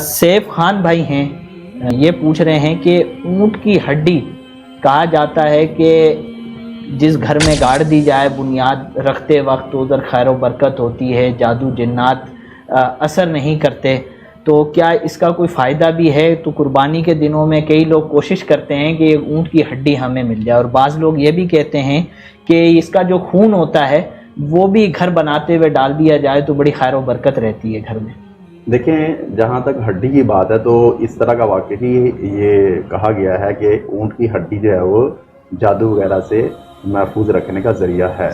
Safe Khan بھائی ہیں، یہ پوچھ رہے ہیں کہ اونٹ کی ہڈی کہا جاتا ہے کہ جس گھر میں گاڑ دی جائے بنیاد رکھتے وقت ادھر خیر و برکت ہوتی ہے، جادو جنات اثر نہیں کرتے، تو کیا اس کا کوئی فائدہ بھی ہے؟ تو قربانی کے دنوں میں کئی لوگ کوشش کرتے ہیں کہ اونٹ کی ہڈی ہمیں مل جائے، اور بعض لوگ یہ بھی کہتے ہیں کہ اس کا جو خون ہوتا ہے وہ بھی گھر بناتے ہوئے ڈال دیا جائے تو بڑی خیر و برکت رہتی ہے گھر میں۔ دیکھیں، جہاں تک ہڈی کی بات ہے تو اس طرح کا واقعی یہ کہا گیا ہے کہ اونٹ کی ہڈی جو ہے وہ جادو وغیرہ سے محفوظ رکھنے کا ذریعہ ہے،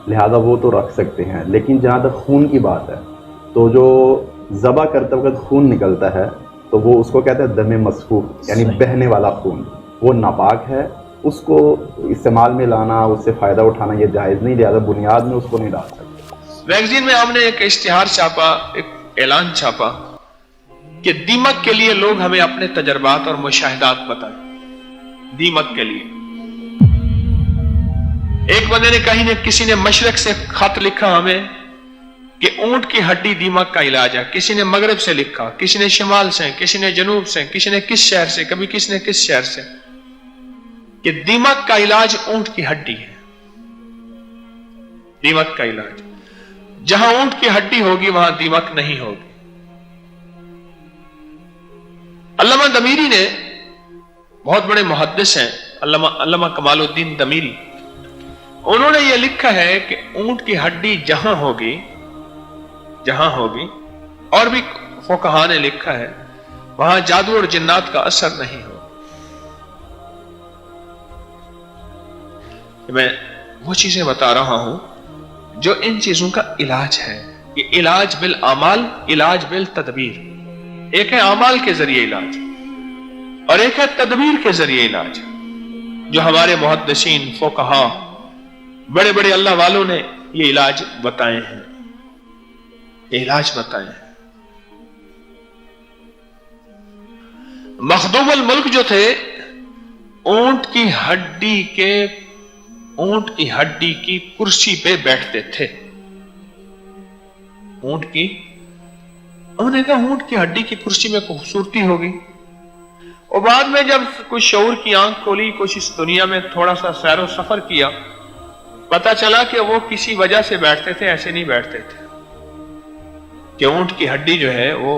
لہذا وہ تو رکھ سکتے ہیں۔ لیکن جہاں تک خون کی بات ہے تو جو ذبح کرتے وقت خون نکلتا ہے تو وہ اس کو کہتے ہیں دم مسفوح، یعنی بہنے والا خون، وہ ناپاک ہے، اس کو استعمال میں لانا، اس سے فائدہ اٹھانا یہ جائز نہیں، لہذا بنیاد میں اس کو نہیں ڈال سکتے۔ میگزین میں ہم نے ایک اشتہار چھاپا، ایک اعلان چھاپا کہ دیمک کے لیے لوگ ہمیں اپنے تجربات اور مشاہدات بتائیں۔ دیمک کے لیے ایک بندے نے کسی نے مشرق سے خط لکھا ہمیں کہ اونٹ کی ہڈی دیمک کا علاج ہے، کسی نے مغرب سے لکھا، کسی نے شمال سے، کسی نے جنوب سے، کسی نے کس شہر سے، کبھی کس نے کس شہر سے، کہ دیمک کا علاج اونٹ کی ہڈی ہے۔ دیمک کا علاج، جہاں اونٹ کی ہڈی ہوگی وہاں دیمک نہیں ہوگی۔ علامہ دمیری نے، بہت بڑے محدث ہیں، علامہ کمال الدین دمیری، انہوں نے یہ لکھا ہے کہ اونٹ کی ہڈی جہاں ہوگی، اور بھی فقہاء نے لکھا ہے، وہاں جادو اور جنات کا اثر نہیں ہو۔ میں وہ چیزیں بتا رہا ہوں جو ان چیزوں کا علاج ہے۔ یہ علاج بالاعمال، علاج بالتدبیر، ایک ہے اعمال کے ذریعے علاج اور ایک ہے تدبیر کے ذریعے علاج، جو ہمارے محدثین، فقہاء، بڑے بڑے اللہ والوں نے یہ علاج بتائے ہیں، یہ علاج بتائے ہیں۔ مخدوم الملک جو تھے، اونٹ کی ہڈی کی کرسی پہ بیٹھتے تھے۔ انہوں نے کہا اونٹ کی ہڈی کی کرسی میں خوبصورتی ہوگی، اور بعد میں جب کچھ شعور کی آنکھ کھولی، کچھ اس دنیا میں تھوڑا سا سیر و سفر کیا، پتا چلا کہ وہ کسی وجہ سے بیٹھتے تھے، ایسے نہیں بیٹھتے تھے، کہ اونٹ کی ہڈی جو ہے وہ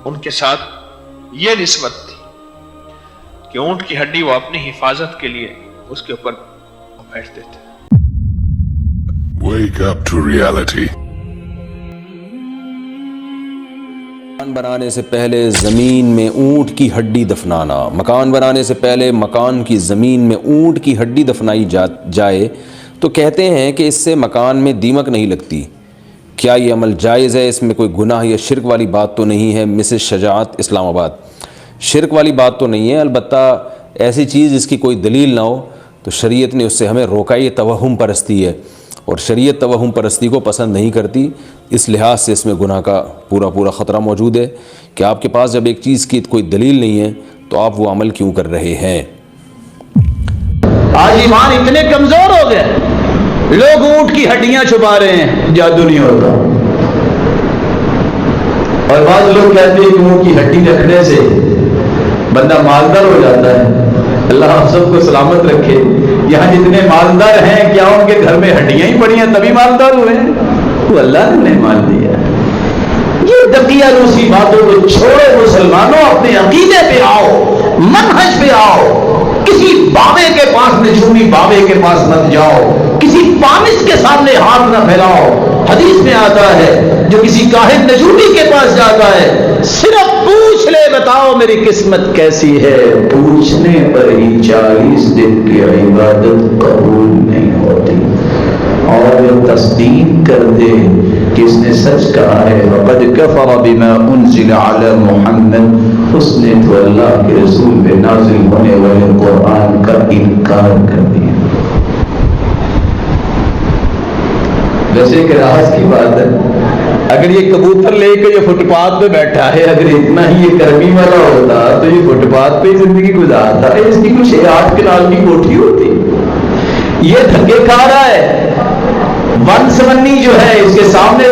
ان کے ساتھ یہ نسبت تھی کہ اونٹ کی ہڈی وہ اپنی حفاظت کے لیے اس کے اوپر بیٹھتے تھے۔ Wake up to reality. مکان بنانے سے پہلے زمین میں اونٹ کی ہڈی دفنانا، مکان بنانے سے پہلے مکان کی زمین میں اونٹ کی ہڈی دفنائی جائے تو کہتے ہیں کہ اس سے مکان میں دیمک نہیں لگتی۔ کیا یہ عمل جائز ہے؟ اس میں کوئی گناہ یا شرک والی بات تو نہیں ہے؟ مسز شجاعت، اسلام آباد۔ شرک والی بات تو نہیں ہے، البتہ ایسی چیز جس کی کوئی دلیل نہ ہو تو شریعت نے اس سے ہمیں روکا۔ یہ توہم پرستی ہے، اور شریعت توہم پرستی کو پسند نہیں کرتی، اس لحاظ سے اس میں گناہ کا پورا خطرہ موجود ہے کہ آپ کے پاس جب ایک چیز کی کوئی دلیل نہیں ہے تو آپ وہ عمل کیوں کر رہے ہیں۔ آج ایمان اتنے کمزور ہو گئے، لوگ اونٹ کی ہڈیاں چھپا رہے ہیں، جادو نہیں ہوتا، اور بعض لوگ کہتے ہیں کہ اونٹ کی ہڈی رکھنے سے بندہ مالدار ہو جاتا ہے۔ اللہ ہم سب کو سلامت رکھے۔ یہاں جتنے مالدار ہیں، کیا ان کے گھر میں ہڈیاں ہی پڑی ہیں تبھی مالدار ہوئے ہیں؟ تو اللہ نے مال دیا۔ یہ دقیہ روسی باتوں کو چھوڑو مسلمانوں، اپنے عقیدے پہ آؤ، منہج پہ آؤ۔ کسی بابے کے پاس، نجومی بابے کے پاس مت جاؤ، کسی پامس کے سامنے ہاتھ نہ پھیلاؤ۔ حدیث میں آتا ہے جو کسی کاہن نجومی کے پاس جاتا ہے، صرف پوچھ لے، بتاؤ میری قسمت کیسی ہے، پوچھنے پر ہی 40 دن کی عبادت قبول نہیں ہوتی، اور وہ تصدیق کر دے کہ اس نے سچ کہا ہے، وَقَدْ كَفَرَ بِمَا أُنزِلَ عَلَى مُحَمَّدٍ، اس نے تو اللہ کے رسول پہ نازل ہونے والے قرآن کا انکار کر دیا۔ ویسے ایک راز کی بات ہے، اگر یہ کبوتر لے کے یہ فٹ پاتھ پہ بیٹھا ہے، اگر اتنا ہی یہ کرمی والا ہوتا تو یہ فٹ پاتھ پہ زندگی گزارتا ہے، اس کی کچھ 8 کنال کی کوٹھی ہوتی۔ یہ دھکے کھا رہا ہے، ون سمنی جو ہے اس کے سامنے